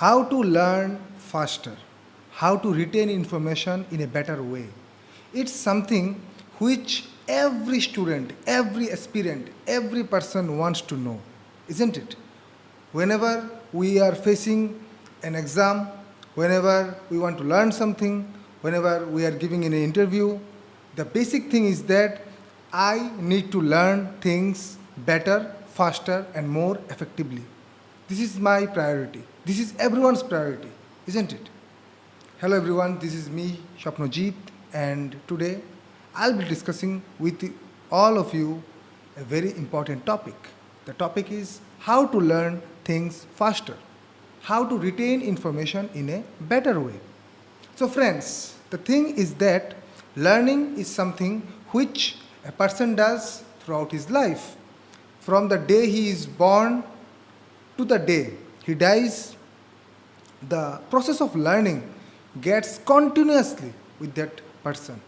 How to learn faster, how to retain information in a better way. It's something which every student, every aspirant, every person wants to know, isn't it? Whenever we are facing an exam, whenever we want to learn something, whenever we are giving an interview, the basic thing is that I need to learn things better, faster, and more effectively. This is my priority. This is everyone's priority, isn't it? Hello everyone, this is me, Shapnojit, and today I'll be discussing with all of you a very important topic. The topic is how to learn things faster, how to retain information in a better way. So, friends, the thing is that learning is something which a person does throughout his life. From the day he is born to the day he dies, the process of learning gets continuously with that person.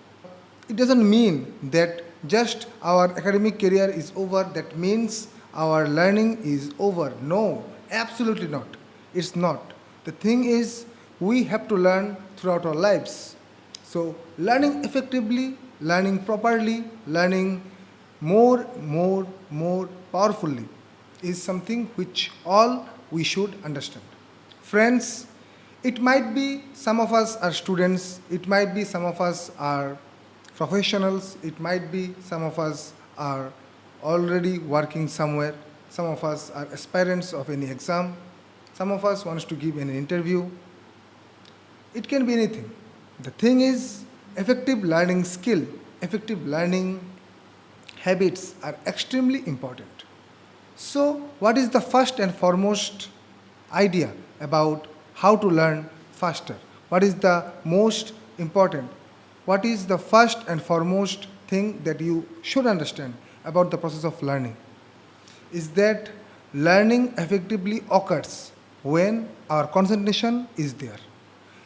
It doesn't mean that just our academic career is over, that means our learning is over. No, absolutely not. It's not. The thing is, we have to learn throughout our lives. So, learning effectively, learning properly, learning more powerfully is something which all we should understand. Friends, it might be some of us are students, it might be some of us are professionals, it might be some of us are already working somewhere, some of us are aspirants of any exam, some of us wants to give an interview. It can be anything. The thing is, effective learning skill, effective learning habits are extremely important. So, what is the first and foremost idea about how to learn faster? What is the most important? What is the first and foremost thing that you should understand about the process of learning? Is that learning effectively occurs when our concentration is there.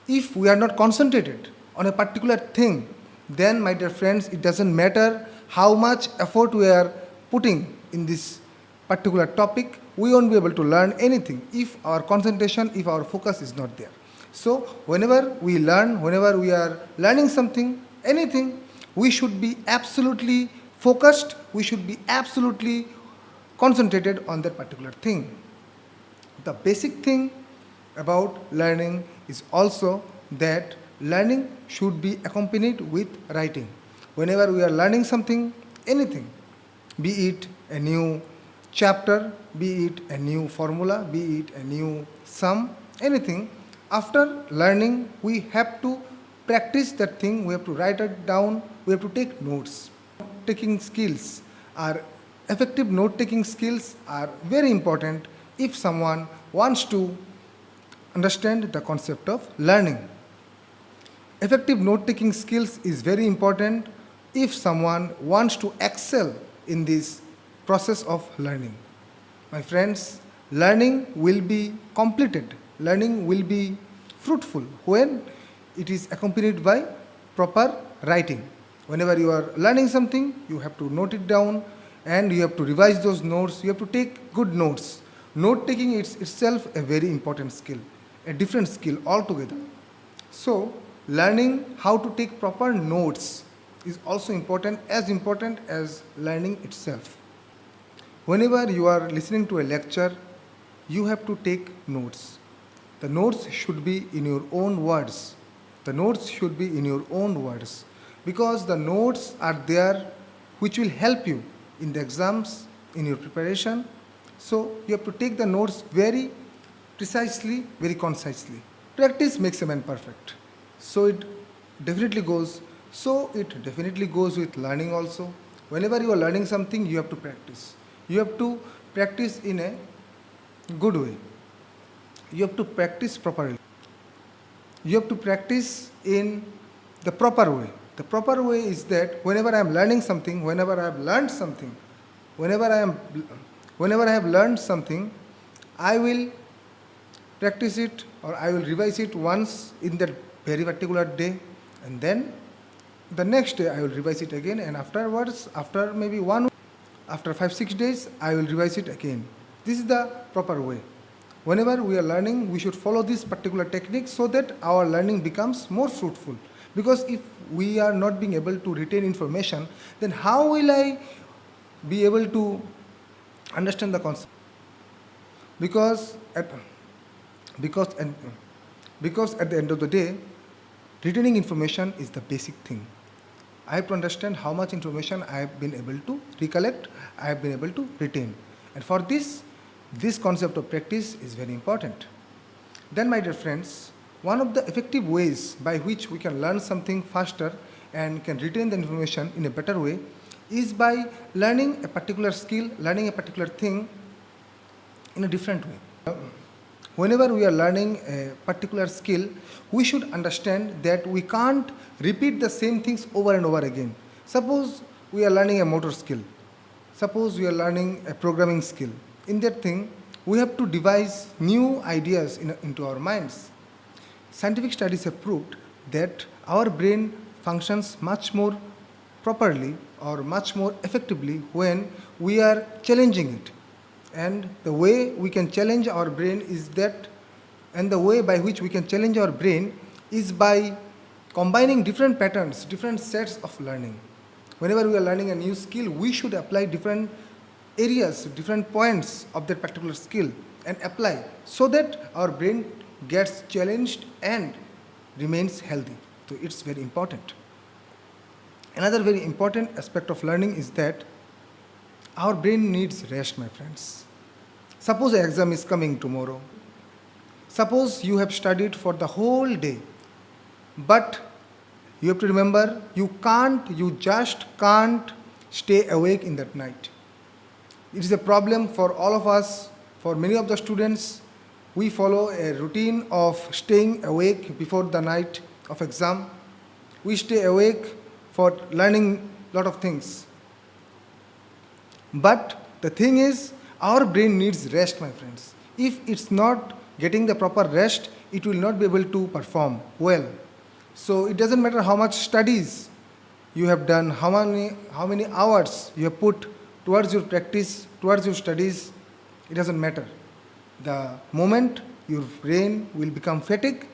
If we are not concentrated on a particular thing, then, my dear friends, it doesn't matter how much effort we are putting in this particular topic, we won't be able to learn anything if our concentration, if our focus is not there. So, whenever we learn, whenever we are learning something, anything, we should be absolutely focused, we should be absolutely concentrated on that particular thing. The basic thing about learning is also that learning should be accompanied with writing. Whenever we are learning something, anything, be it a new chapter, be it a new formula, be it a new sum, anything, after learning, we have to practice that thing, we have to write it down, we have to take notes. Taking skills are effective note taking skills are very important if someone wants to understand the concept of learning. Effective note taking skills is very important if someone wants to excel in this process of learning. My friends, learning will be completed, learning will be fruitful when it is accompanied by proper writing. Whenever you are learning something, you have to note it down and you have to revise those notes, you have to take good notes. Note taking is itself a very important skill, a different skill altogether. So, learning how to take proper notes is also important as learning itself. Whenever you are listening to a lecture, you have to take notes. The notes should be in your own words. The notes should be in your own words because the notes are there which will help you in the exams, in your preparation. So you have to take the notes very precisely, very concisely. Practice makes a man perfect. So it definitely goes. So it definitely goes with learning also. Whenever you are learning something, you have to practice. You have to practice in a good way. You have to practice properly. You have to practice in the proper way. The proper way is that whenever I am learning something, whenever I have learned something, whenever I have learned something, I will practice it or I will revise it once in that very particular day, and then the next day I will revise it again, and afterwards, after maybe 1 week, after 5-6 days, I will revise it again. This is the proper way. whenever we are learning, we should follow this particular technique so that our learning becomes more fruitful. Because if we are not being able to retain information, then how will I be able to understand the concept? Because at, because, and, because at the end of the day, retaining information is the basic thing. I have to understand how much information I have been able to recollect, I have been able to retain. And for this concept of practice is very important. Then, my dear friends, one of the effective ways by which we can learn something faster and can retain the information in a better way is by learning a particular skill, learning a particular thing in a different way. Whenever we are learning a particular skill, we should understand that we can't repeat the same things over and over again. Suppose we are learning a motor skill. Suppose we are learning a programming skill. In that thing, we have to devise new ideas into our minds. Scientific studies have proved that our brain functions much more properly or much more effectively when we are challenging it. And the way we can challenge our brain is that, and the way by which we can challenge our brain is by combining different patterns, different sets of learning. Whenever we are learning a new skill, we should apply different areas, different points of that particular skill and apply so that our brain gets challenged and remains healthy. So it's very important. Another very important aspect of learning is that our brain needs rest, my friends. Suppose an exam is coming tomorrow. Suppose you have studied for the whole day, but you have to remember you just can't stay awake in that night. It is a problem for all of us, for many of the students. We follow a routine of staying awake before the night of exam. We stay awake for learning a lot of things. But the thing is, our brain needs rest, my friends. If it's not getting the proper rest, it will not be able to perform well. So it doesn't matter how much studies you have done, how many hours you have put towards your practice, towards your studies, it doesn't matter. The moment your brain will become fatigued,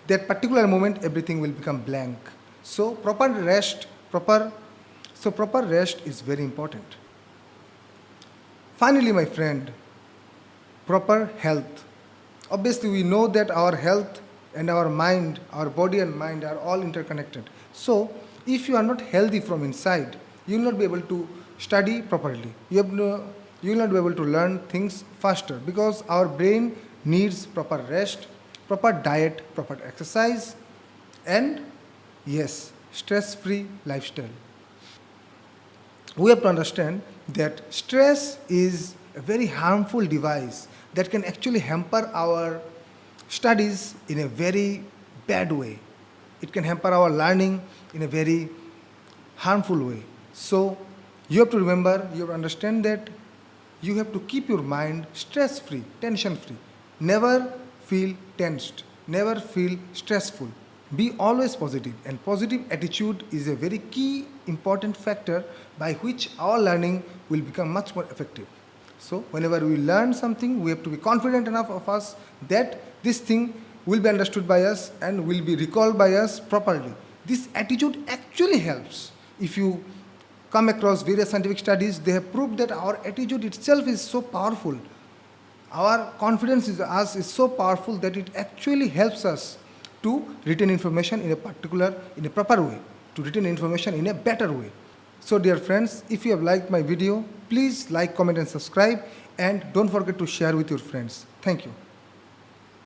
that particular moment everything will become blank. So proper rest is very important. Finally, my friend, proper health. Obviously, we know that our health and our mind, our body and mind are all interconnected. So, if you are not healthy from inside, you will not be able to study properly. You will not be able to learn things faster because our brain needs proper rest, proper diet, proper exercise, and yes, stress-free lifestyle. We have to understand that stress is a very harmful device that can actually hamper our studies in a very bad way. It can hamper our learning in a very harmful way. So you have to remember, you have to understand that you have to keep your mind stress-free, tension-free. Never feel tensed, never feel stressful. Be always positive, and positive attitude is a very key important factor by which our learning will become much more effective. So whenever we learn something, we have to be confident enough of us that this thing will be understood by us and will be recalled by us properly. This attitude actually helps. If you come across various scientific studies, they have proved that our attitude itself is so powerful. Our confidence in us is so powerful that it actually helps us to retain information in a proper way, to retain information in a better way. So dear friends, if you have liked my video, please like, comment and subscribe, and don't forget to share with your friends. Thank you.